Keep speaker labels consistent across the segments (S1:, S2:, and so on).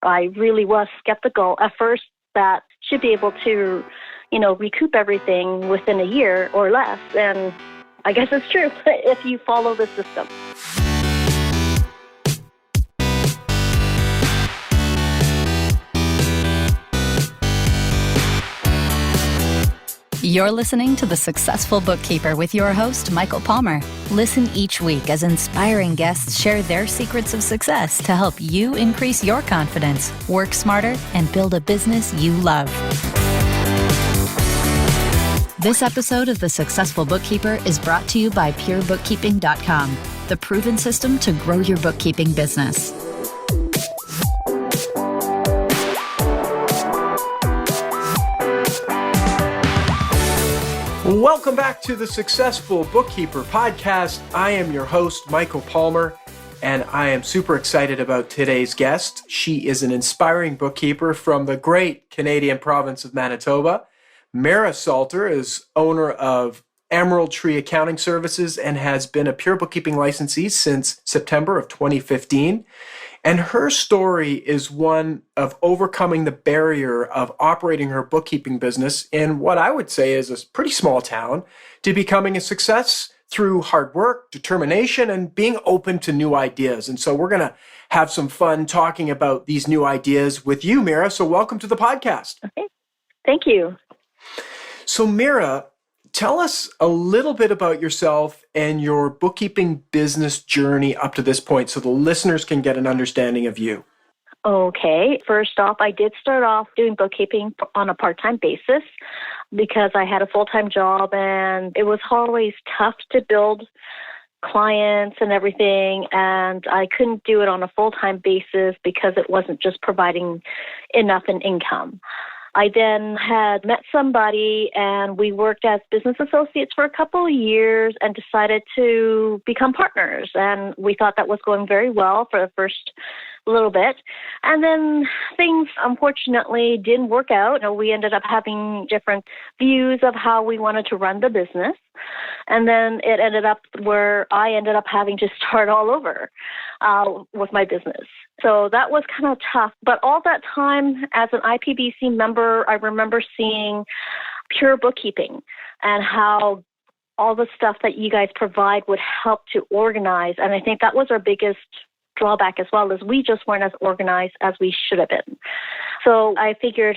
S1: I really was skeptical at first that should be able to, recoup everything within a year or less. And I guess it's true if you follow the system.
S2: You're listening to The Successful Bookkeeper with your host, Michael Palmer. Listen each week as inspiring guests share their secrets of success to help you increase your confidence, work smarter, and build a business you love. This episode of The Successful Bookkeeper is brought to you by PureBookkeeping.com, the proven system to grow your bookkeeping business.
S3: Welcome back to the Successful Bookkeeper podcast. I am your host, Michael Palmer, and I am super excited about today's guest. She is an inspiring bookkeeper from the great Canadian province of Manitoba. Mira Salter is owner of Emerald Tree Accounting Services and has been a Pure Bookkeeping licensee since September of 2015. And her story is one of overcoming the barrier of operating her bookkeeping business in what I would say is a pretty small town to becoming a success through hard work, determination, and being open to new ideas. And so we're going to have some fun talking about these new ideas with you, Mira. So welcome to the podcast.
S1: Okay. Thank you.
S3: So Mira, tell us a little bit about yourself and your bookkeeping business journey up to this point so the listeners can get an understanding of you.
S1: Okay. First off, I did start off doing bookkeeping on a part-time basis because I had a full-time job and it was always tough to build clients and everything, and I couldn't do it on a full-time basis because it wasn't just providing enough in income. I then had met somebody and we worked as business associates for a couple of years and decided to become partners. And we thought that was going very well for the first little bit. And then things unfortunately didn't work out. We ended up having different views of how we wanted to run the business. And then it ended up where I ended up having to start all over with my business. So that was kind of tough. But all that time as an IPBC member, I remember seeing Pure Bookkeeping and how all the stuff that you guys provide would help to organize. And I think that was our biggest drawback as well, is we just weren't as organized as we should have been. So I figured,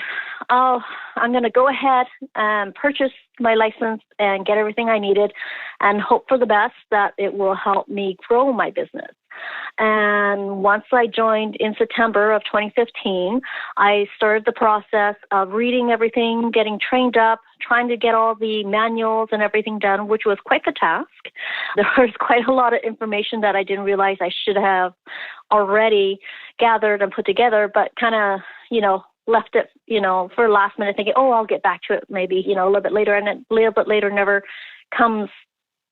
S1: I'm going to go ahead and purchase my license and get everything I needed and hope for the best that it will help me grow my business. And once I joined in September of 2015, I started the process of reading everything, getting trained up, trying to get all the manuals and everything done, which was quite the task. There was quite a lot of information that I didn't realize I should have already gathered and put together, but kind of, left it, for last minute thinking, I'll get back to it maybe, a little bit later. And a little bit later never comes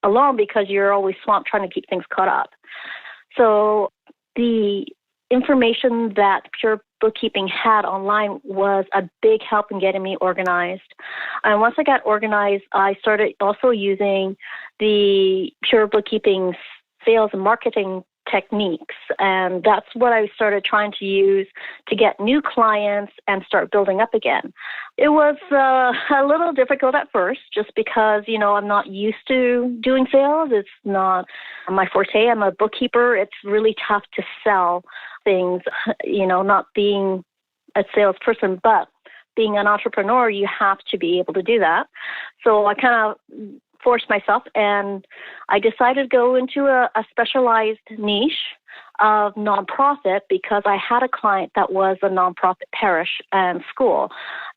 S1: along because you're always swamped trying to keep things caught up. So the information that Pure Bookkeeping had online was a big help in getting me organized. And once I got organized, I started also using the Pure Bookkeeping sales and marketing techniques. And that's what I started trying to use to get new clients and start building up again. It was a little difficult at first just because, I'm not used to doing sales. It's not my forte. I'm a bookkeeper. It's really tough to sell things, not being a salesperson, but being an entrepreneur, you have to be able to do that. So I kind of forced myself, and I decided to go into a specialized niche of nonprofit because I had a client that was a nonprofit parish and school.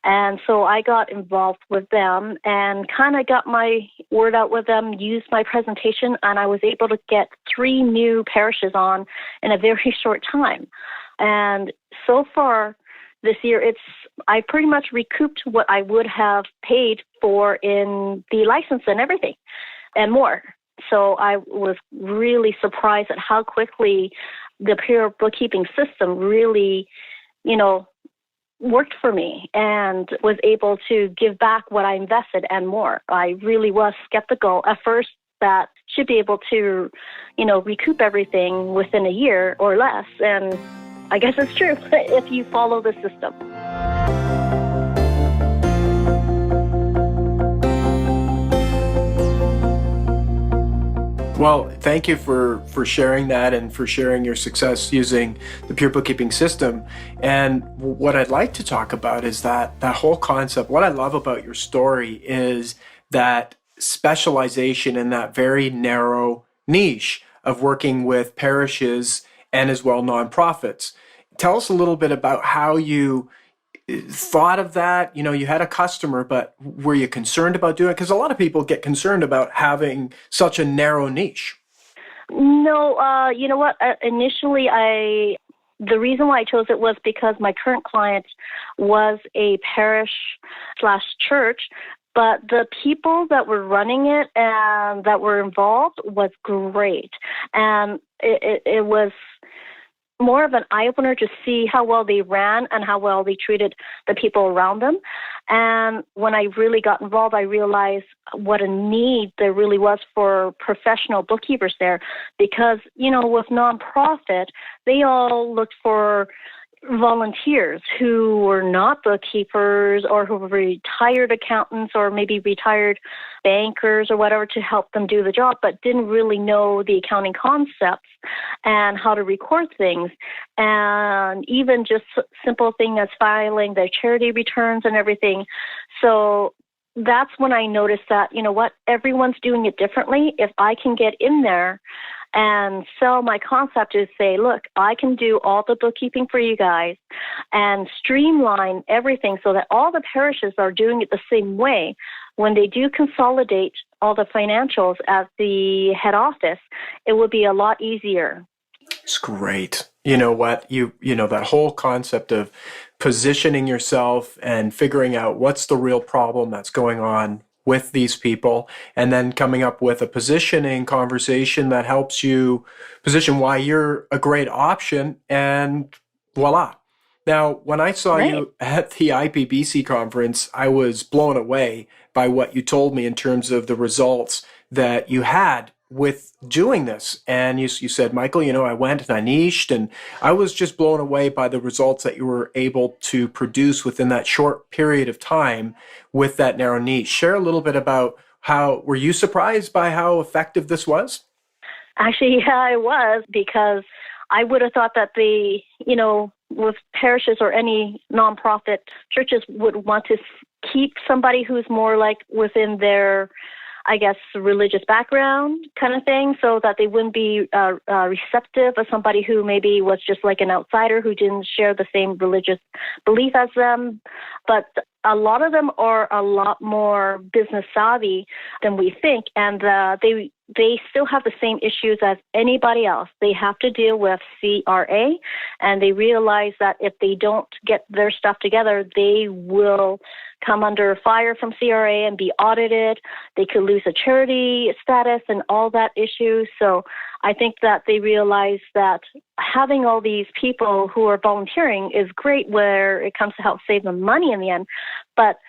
S1: And so I got involved with them and kind of got my word out with them, used my presentation, and I was able to get 3 new parishes on in a very short time. And so far this year, I pretty much recouped what I would have paid for in the license and everything and more. So I was really surprised at how quickly the Pure Bookkeeping system really, worked for me and was able to give back what I invested and more. I really was skeptical at first that should be able to, recoup everything within a year or less. And I guess it's true if you follow the system.
S3: Well, thank you for sharing that and for sharing your success using the Pure Bookkeeping system. And what I'd like to talk about is that whole concept. What I love about your story is that specialization in that very narrow niche of working with parishes and as well nonprofits. Tell us a little bit about how you thought of that. You know, you had a customer, but were you concerned about doing it? Because a lot of people get concerned about having such a narrow niche.
S1: No, you know what? Initially, the reason why I chose it was because my current client was a parish/church, but the people that were running it and that were involved was great. And it was more of an eye-opener to see how well they ran and how well they treated the people around them. And when I really got involved, I realized what a need there really was for professional bookkeepers there because, you know, with nonprofit, they all looked for volunteers who were not bookkeepers or who were retired accountants or maybe retired bankers or whatever to help them do the job, but didn't really know the accounting concepts and how to record things. And even just simple thing as filing their charity returns and everything. So that's when I noticed that, you know what, everyone's doing it differently. If I can get in there and sell my concept to say, look, I can do all the bookkeeping for you guys and streamline everything so that all the parishes are doing it the same way. When they do consolidate all the financials at the head office, it will be a lot easier.
S3: It's great. You know what? You know, that whole concept of positioning yourself and figuring out what's the real problem that's going on with these people, and then coming up with a positioning conversation that helps you position why you're a great option, and voila. Now, when I saw you at the IPBC conference, I was blown away by what you told me in terms of the results that you had with doing this. And you said, Michael, you know, I went and I niched, and I was just blown away by the results that you were able to produce within that short period of time with that narrow niche. Share a little bit about were you surprised by how effective this was?
S1: Actually, yeah, I was, because I would have thought that with parishes or any nonprofit churches would want to keep somebody who's more like within their, I guess, religious background kind of thing, so that they wouldn't be receptive of somebody who maybe was just like an outsider who didn't share the same religious belief as them. But a lot of them are a lot more business savvy than we think, and they still have the same issues as anybody else. They have to deal with CRA, and they realize that if they don't get their stuff together, they will come under fire from CRA and be audited. They could lose a charity status and all that issue. So I think that they realize that having all these people who are volunteering is great where it comes to help save them money in the end. But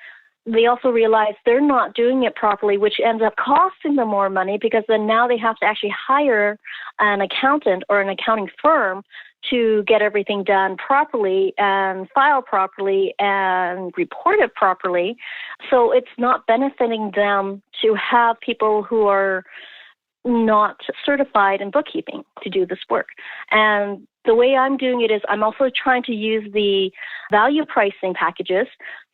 S1: they also realize they're not doing it properly, which ends up costing them more money, because then now they have to actually hire an accountant or an accounting firm to get everything done properly and file properly and report it properly. So it's not benefiting them to have people who are not certified in bookkeeping to do this work. And the way I'm doing it is I'm also trying to use the value pricing packages.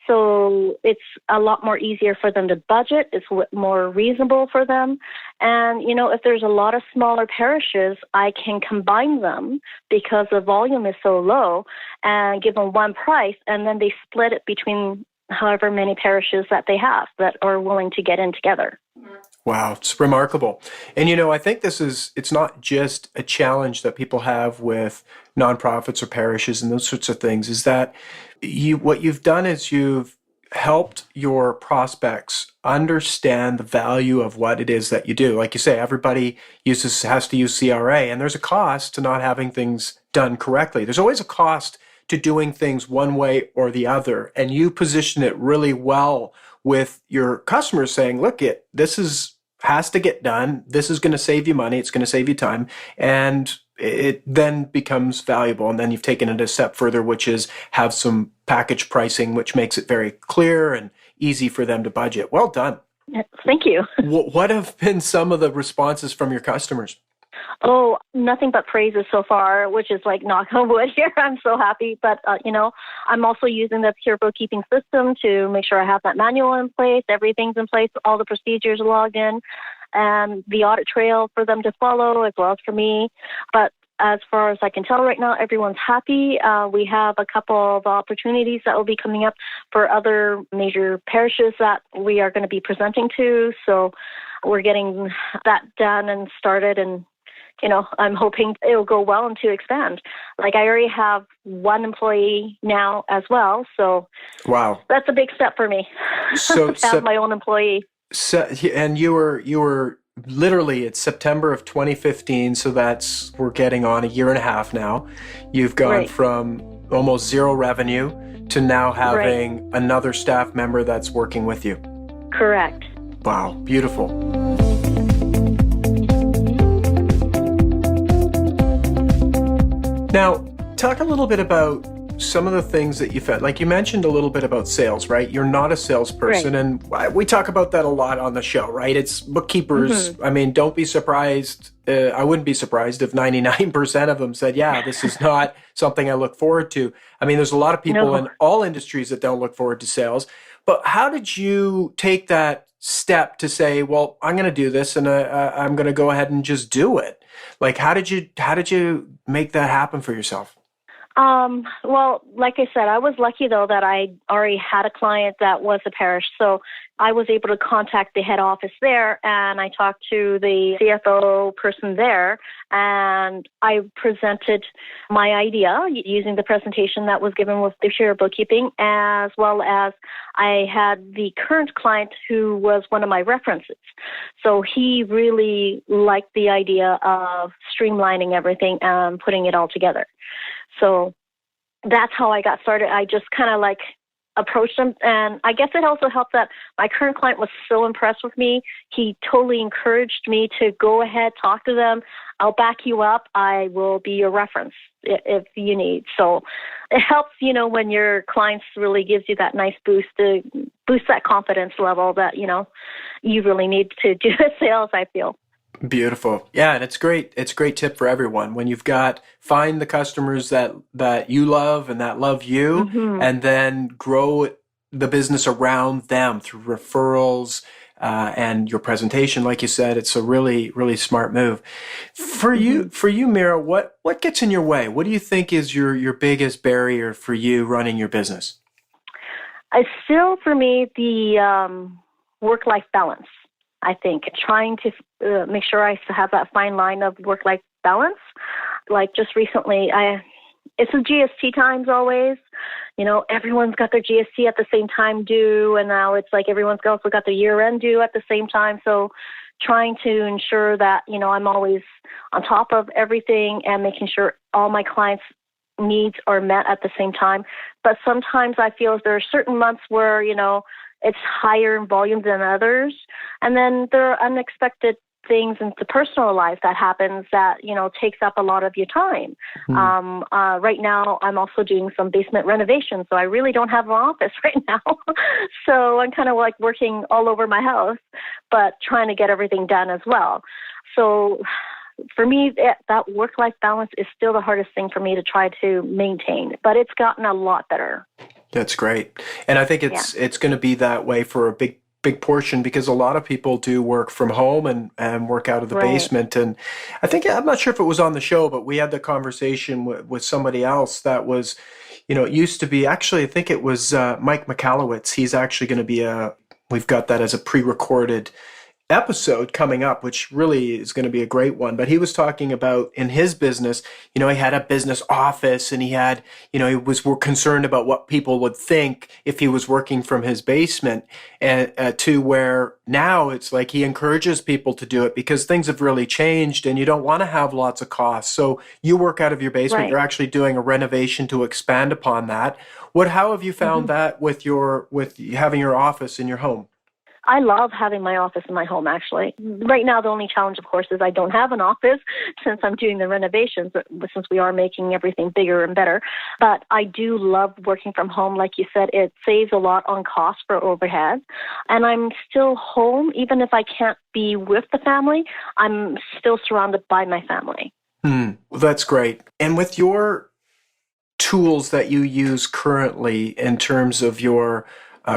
S1: So it's a lot more easier for them to budget. It's more reasonable for them. And, if there's a lot of smaller parishes, I can combine them because the volume is so low and give them one price, and then they split it between however many parishes that they have that are willing to get in together.
S3: Wow, it's remarkable. And, I think it's not just a challenge that people have with nonprofits or parishes and those sorts of things, is that what you've done is you've helped your prospects understand the value of what it is that you do. Like you say, everybody has to use CRA, and there's a cost to not having things done correctly. There's always a cost to doing things one way or the other, and you position it really well with your customers, saying, look, this has to get done. This is going to save you money. It's going to save you time. And it then becomes valuable. And then you've taken it a step further, which is have some package pricing, which makes it very clear and easy for them to budget. Well done.
S1: Thank you.
S3: What have been some of the responses from your customers?
S1: Oh, nothing but praises so far, which is like knock on wood here. I'm so happy. But, I'm also using the Pure Bookkeeping system to make sure I have that manual in place. Everything's in place. All the procedures logged in and the audit trail for them to follow as well as for me. But as far as I can tell right now, everyone's happy. We have a couple of opportunities that will be coming up for other major parishes that we are going to be presenting to. So we're getting that done and started, and I'm hoping it'll go well and to expand. Like I already have one employee now as well. So
S3: wow,
S1: that's a big step for me.
S3: So
S1: to have my own employee.
S3: So, and you were literally, it's September of 2015. So we're getting on a year and a half now. You've gone from almost zero revenue to now having another staff member that's working with you.
S1: Correct.
S3: Wow. Beautiful. Now, talk a little bit about some of the things that you found. Like you mentioned a little bit about sales, right? You're not a salesperson, and we talk about that a lot on the show, right? It's bookkeepers. Mm-hmm. I mean, don't be surprised. I wouldn't be surprised if 99% of them said, yeah, this is not something I look forward to. I mean, there's a lot of people in all industries that don't look forward to sales. But how did you take that step to say, well, I'm going to do this and I'm going to go ahead and just do it? Like, how did you make that happen for yourself?
S1: Well, like I said, I was lucky though that I already had a client that was a parish. So I was able to contact the head office there, and I talked to the CFO person there, and I presented my idea using the presentation that was given with the Pure Bookkeeping, as well as I had the current client who was one of my references. So he really liked the idea of streamlining everything and putting it all together. So that's how I got started. I just kind of approached him, and I guess it also helped that my current client was so impressed with me. He totally encouraged me to go ahead, talk to them. I'll back you up. I will be your reference if you need. So it helps, when your clients really gives you that nice boost to boost that confidence level that, you really need to do the sales, I feel.
S3: Beautiful. Yeah, and it's great. It's a great tip for everyone. When you've find the customers that you love and that love you, mm-hmm. and then grow the business around them through referrals and your presentation. Like you said, it's a really, really smart move. For mm-hmm. you, Mira, what gets in your way? What do you think is your biggest barrier for you running your business?
S1: Still, for me, the work-life balance. I think trying to make sure I have that fine line of work-life balance. Like just recently, it's the GST times always. Everyone's got their GST at the same time due, and now it's like everyone's also got their year-end due at the same time. So trying to ensure that, I'm always on top of everything and making sure all my clients' needs are met at the same time. But sometimes I feel there are certain months where, it's higher in volume than others. And then there are unexpected things in the personal life that happens that, takes up a lot of your time. Mm. Right now, I'm also doing some basement renovation, so I really don't have an office right now. So I'm kind of working all over my house, but trying to get everything done as well. So for me, that work-life balance is still the hardest thing for me to try to maintain, but it's gotten a lot better. That's great.
S3: And I think it's going to be that way for a big portion, because a lot of people do work from home and work out of the basement. And I'm not sure if it was on the show, but we had the conversation with somebody else that was, it used to be, actually, I think it was Mike McAllowitz. He's actually going to be we've got that as a pre-recorded episode coming up, which really is going to be a great one. But he was talking about in his business, he had a business office, and he had, he was concerned about what people would think if he was working from his basement, and to where now it's like he encourages people to do it because things have really changed and you don't want to have lots of costs. So you work out of your basement, right. You're actually doing a renovation to expand upon that. How have you found mm-hmm. that with having your office in your home?
S1: I love having my office in my home, actually. Right now, the only challenge, of course, is I don't have an office since I'm doing the renovations, since we are making everything bigger and better. But I do love working from home. Like you said, it saves a lot on cost for overhead. And I'm still home. Even if I can't be with the family, I'm still surrounded by my family.
S3: Well, that's great. And with your tools that you use currently in terms of your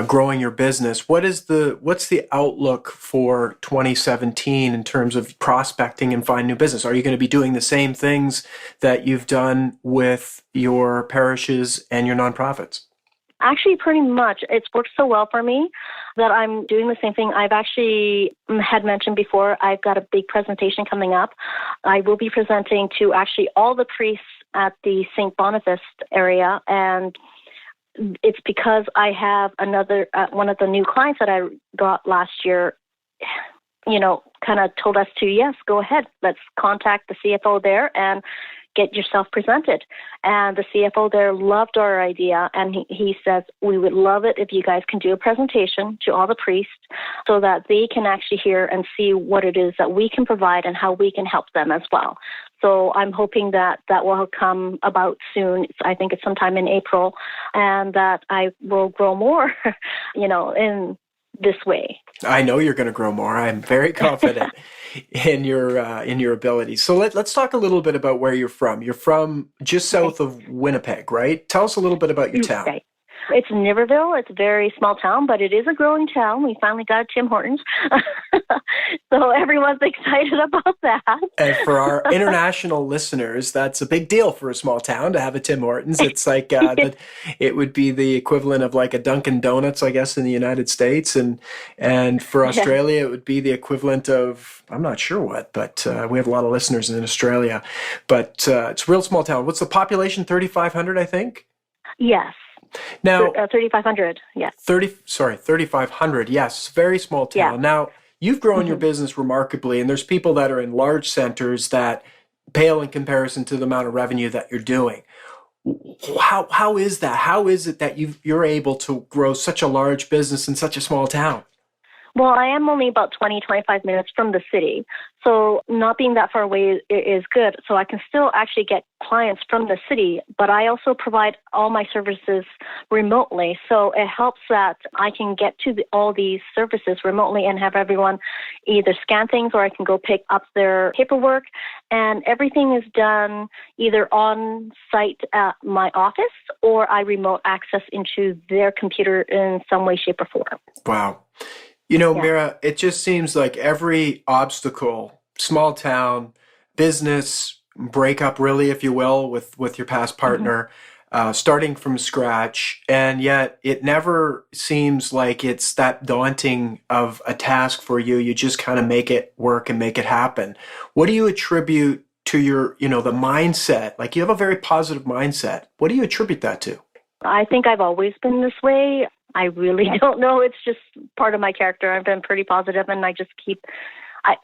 S3: growing your business, what's the outlook for 2017 in terms of prospecting and find new business? Are you going to be doing the same things that you've done with your parishes and your nonprofits?
S1: Actually, pretty much. It's worked so well for me that I'm doing the same thing. I've actually had mentioned before, I've got a big presentation coming up. I will be presenting to actually all the priests at the St. Boniface area, and it's because I have one of the new clients that I got last year, kind of told us to, yes, go ahead. Let's contact the CFO there and get yourself presented. And the CFO there loved our idea, and he says, we would love it if you guys can do a presentation to all the priests so that they can actually hear and see what it is that we can provide and how we can help them as well. So I'm hoping that will come about soon. I think it's sometime in April, and that I will grow more, in this way.
S3: I know you're going to grow more. I'm very confident in your abilities. So let's talk a little bit about where you're from. You're from just south of Winnipeg, right? Tell us a little bit about your town.
S1: Right. It's Niverville. It's a very small town, but it is a growing town. We finally got a Tim Hortons. So everyone's excited about that.
S3: And for our international listeners, that's a big deal for a small town to have a Tim Hortons. It's like it would be the equivalent of like a Dunkin' Donuts, I guess, in the United States. And for Australia, it would be the equivalent of, I'm not sure what, but we have a lot of listeners in Australia. But it's a real small town. What's the population? 3,500, I think?
S1: Yes.
S3: Now,
S1: 3,500, yes.
S3: 3,500, yes, very small town. Yeah. Now, you've grown your business remarkably, and there's people that are in large centers that pale in comparison to the amount of revenue that you're doing. How is that? How is it that you're able to grow such a large business in such a small town?
S1: Well, I am only about 25 minutes from the city. So not being that far away is good. So I can still actually get clients from the city, but I also provide all my services remotely. So it helps that I can get to all these services remotely and have everyone either scan things, or I can go pick up their paperwork. And everything is done either on site at my office, or I remote access into their computer in some way, shape, or form.
S3: Wow. Mira, it just seems like every obstacle, small town, business, breakup really, if you will, with your past partner, starting from scratch, and yet it never seems like it's that daunting of a task for you. You just kind of make it work and make it happen. What do you attribute to your, the mindset? Like, you have a very positive mindset. What do you attribute that to?
S1: I think I've always been this way. I really don't know. It's just part of my character. I've been pretty positive, and I just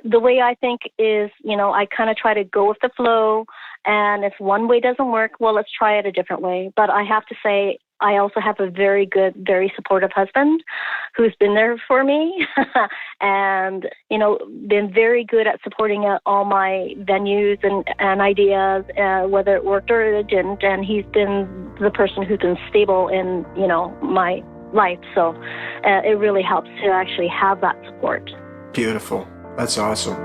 S1: the way I think is, I kind of try to go with the flow, and if one way doesn't work, well, let's try it a different way. But I have to say, I also have a very good, very supportive husband who's been there for me and, been very good at supporting all my venues and ideas, whether it worked or it didn't. And he's been the person who's been stable in, my life. So it really helps to actually have that support.
S3: Beautiful. That's awesome.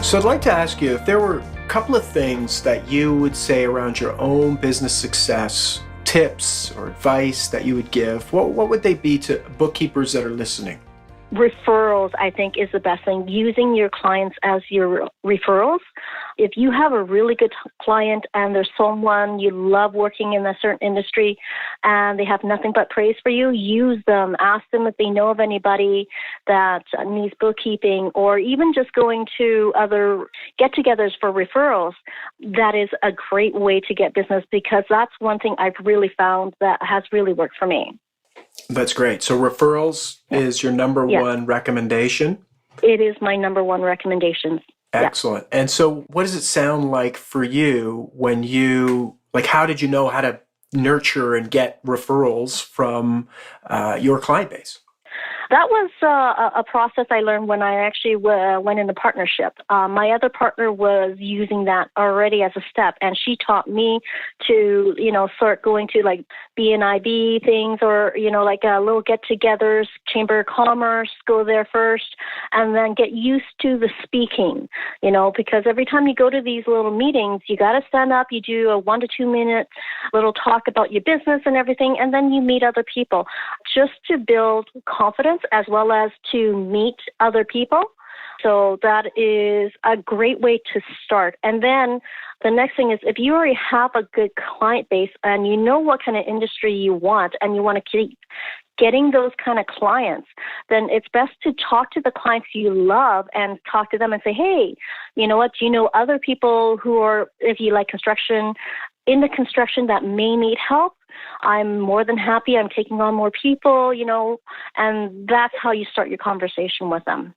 S3: So I'd like to ask you if there were a couple of things that you would say around your own business success, tips or advice that you would give, what would they be to bookkeepers that are listening?
S1: Referrals, I think, is the best thing. Using your clients as your referrals. If you have a really good client and there's someone you love working in a certain industry and they have nothing but praise for you, use them. Ask them if they know of anybody that needs bookkeeping, or even just going to other get-togethers for referrals. That is a great way to get business, because that's one thing I've really found that has really worked for me.
S3: That's great. So referrals is your number one recommendation?
S1: It is my number one recommendation.
S3: Excellent. And so what does it sound like for you when you Like, how did you know how to nurture and get referrals from your client base?
S1: That was a process I learned when I actually went into partnership. My other partner was using that already as a step, and she taught me to, start going to like BNIB things or, like little get-togethers, Chamber of Commerce, go there first, and then get used to the speaking, because every time you go to these little meetings, you got to stand up, you do a 1 to 2 minute little talk about your business and everything, and then you meet other people just to build confidence as well as to meet other people. So that is a great way to start. And then the next thing is if you already have a good client base and you know what kind of industry you want and you want to keep getting those kind of clients, then it's best to talk to the clients you love and talk to them and say, hey, you know what, do you know other people who are, if you like construction, in the construction that may need help? I'm more than happy. I'm taking on more people, and that's how you start your conversation with them.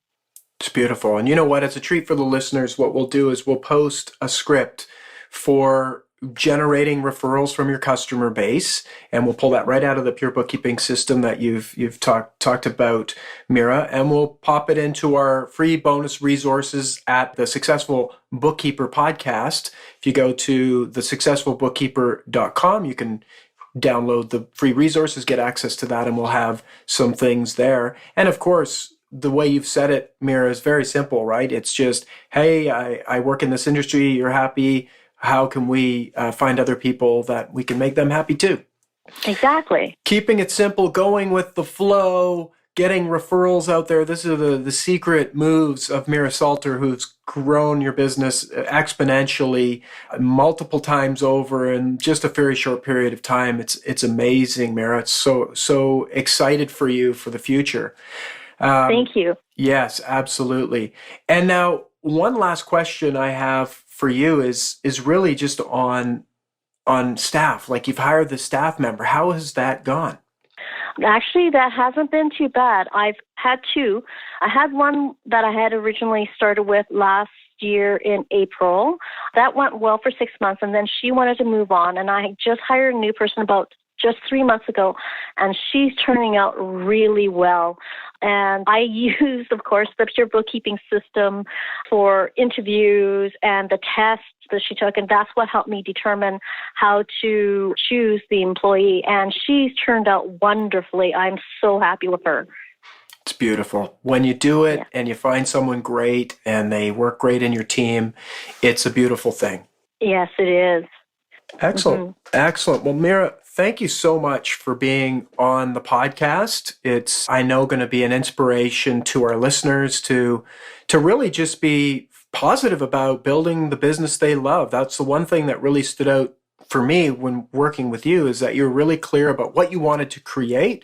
S3: It's beautiful. And you know what? As a treat for the listeners, what we'll do is we'll post a script for generating referrals from your customer base, and we'll pull that right out of the Pure Bookkeeping system that you've talked about, Mira, and we'll pop it into our free bonus resources at the Successful Bookkeeper podcast. If you go to thesuccessfulbookkeeper.com, you can download the free resources, get access to that, and we'll have some things there. And of course, the way you've said it, Mira, is very simple, right? It's just, hey, I work in this industry, you're happy. How can we find other people that we can make them happy too?
S1: Exactly.
S3: Keeping it simple, going with the flow, getting referrals out there. This is the secret moves of Mira Salter, who's grown your business exponentially multiple times over in just a very short period of time. It's amazing, Mira. It's so excited for you for the future.
S1: Thank you.
S3: Yes, absolutely. And now one last question I have for you is really just on staff. Like, you've hired the staff member. How has that gone?
S1: Actually, that hasn't been too bad. I've had two. I had one that I had originally started with last year in April. That went well for 6 months, and then she wanted to move on, and I just hired a new person about just 3 months ago, and she's turning out really well. And I used, of course, the Pure Bookkeeping system for interviews and the tests that she took, and that's what helped me determine how to choose the employee. And she's turned out wonderfully. I'm so happy with her.
S3: It's beautiful. When you do it and you find someone great and they work great in your team, it's a beautiful thing.
S1: Yes, it is.
S3: Excellent. Mm-hmm. Excellent. Well, Mira, thank you so much for being on the podcast. It's, I know, going to be an inspiration to our listeners to really just be positive about building the business they love. That's the one thing that really stood out for me when working with you, is that you're really clear about what you wanted to create,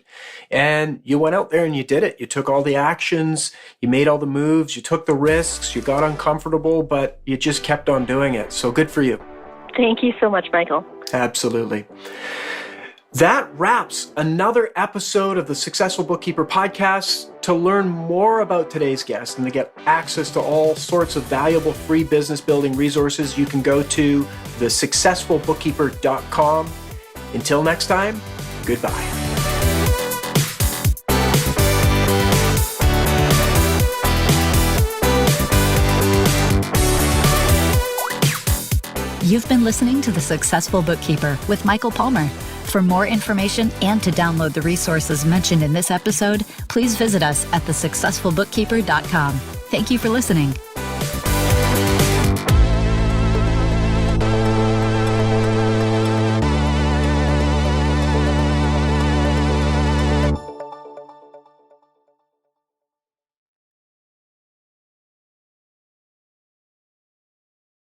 S3: and you went out there and you did it. You took all the actions, you made all the moves, you took the risks, you got uncomfortable, but you just kept on doing it. So good for you.
S1: Thank you so much, Michael.
S3: Absolutely. That wraps another episode of the Successful Bookkeeper podcast. To learn more about today's guest and to get access to all sorts of valuable free business building resources, you can go to thesuccessfulbookkeeper.com. Until next time, goodbye.
S2: You've been listening to The Successful Bookkeeper with Michael Palmer. For more information and to download the resources mentioned in this episode, please visit us at thesuccessfulbookkeeper.com. Thank you for listening.